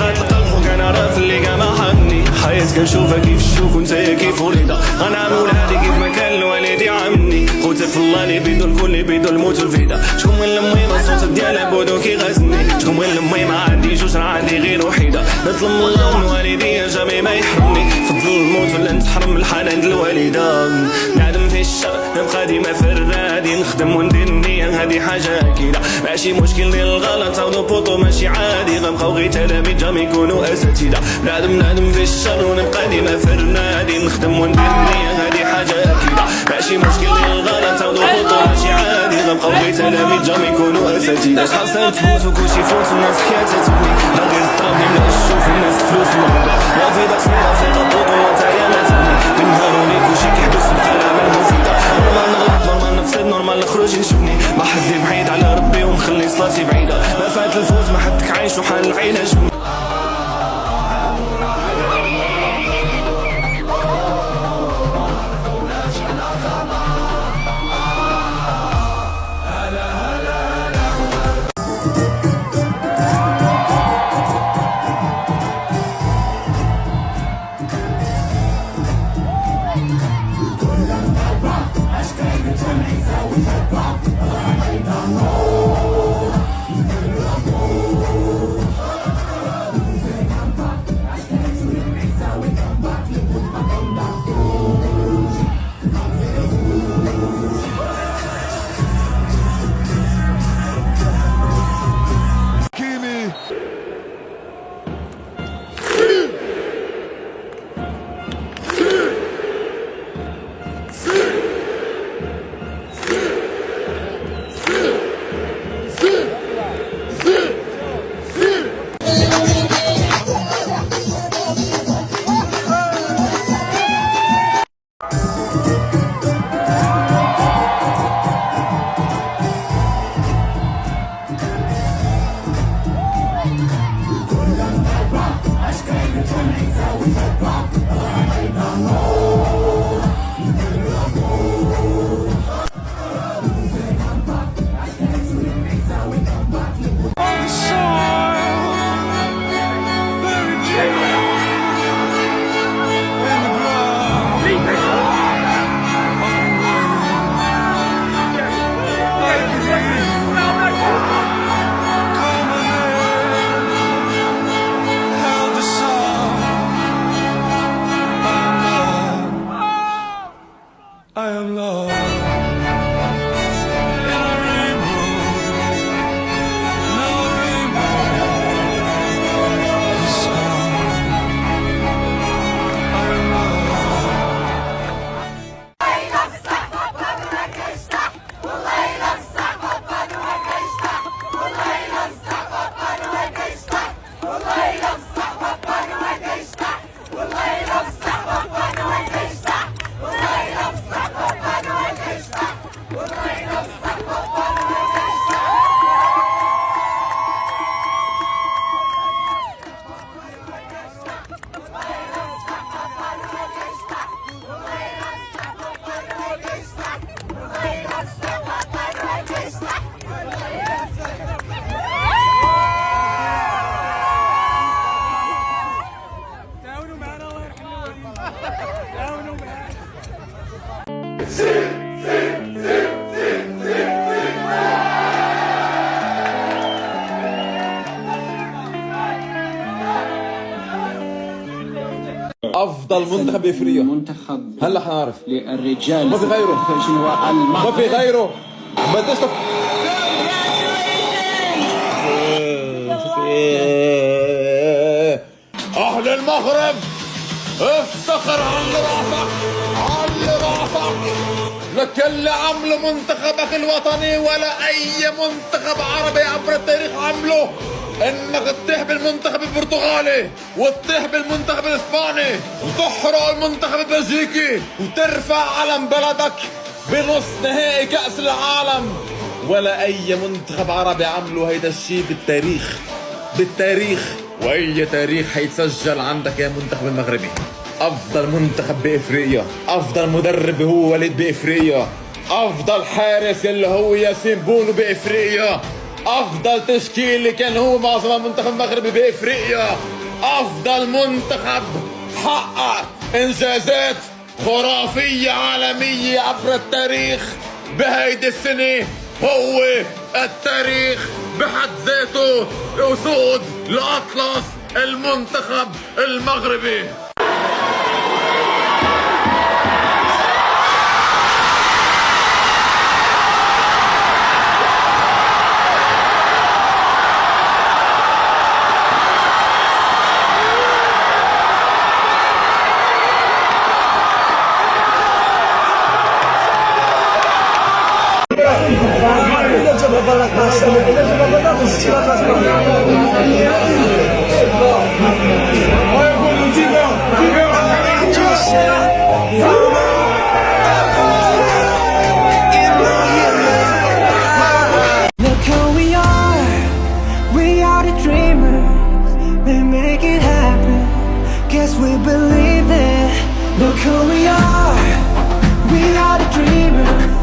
غتلقى خوك انا راه في اللي كما حني حياتك كنشوفها كيف الشوك وانت كيف وليده غنعمل ولادي كيف ما كان الوالد يعمني خوتك في الله اللي بيدو الكل اللي بيدو الموت والفدا شكون من المهم الصوت ديالها بودو كيغازني شكون من المهم ما عندي جوج راه عندي غير وحيده نطلب من الله من والديا جامي ما يحرمني فضل الموت ولا نتحرم من الحنان د الوالده نعدم في الشر نبقى ديما فرادي نخدم وندير النية هادي حاجه اكيده ماشي مشكل ديال الغلط عاودو بوطو ماشي عادي غنبقاو غير تلاميذ جام يكونوا اساتذه نعدم في الشر ونبقى ديما فرادي نخدم وندير النية هادي حاجه اكيده ماشي مشكل ديال الغلط عاودو بوطو ماشي عادي غنبقاو غير تلاميذ جام يكونوا اساتذه شحال صارت تفوت وكلشي يفوت الناس حياتها تبني لا غير الطراب يملا الشوف الناس فلوس مرضى لا في داك سنين في طبوط ولا تايا ما تبني بنهارو لي كلشي كيحبس الكلام المفيده نورمال نغلط نورمال نفسد نورمال نخرج نشوفني ما حد بعيد على ربي ومخلي صلاتي بعيده ما فات الفوت ما حدك عايش وحال العيله شوفني I am lost. افضل منتخب افريقيا منتخب هلا حنعرف للرجال ما في غيره شنو هو ما في غيره بديش اهل المغرب افتخر على راسك على راسك لك اللي عمله منتخبك الوطني ولا اي منتخب عربي عبر التاريخ عمله انك تطيح بالمنتخب البرتغالي وتطيح بالمنتخب الاسباني وتحرق المنتخب البلجيكي وترفع علم بلدك بنص نهائي كأس العالم. ولا اي منتخب عربي عملوا هيدا الشيء بالتاريخ واي تاريخ حيتسجل عندك يا منتخب المغربي. افضل منتخب بافريقيا، افضل مدرب هو وليد بافريقيا، افضل حارس اللي هو ياسين بونو بافريقيا، افضل تشكيل كان هو معظم المنتخب المغربي بافريقيا. افضل منتخب حقق انجازات خرافيه عالميه عبر التاريخ بهيدي السنه هو التاريخ بحد ذاته. اسود الاطلس المنتخب المغربي. Look who we are the dreamers, we make it happen, guess we believe it. Look who we are the dreamers.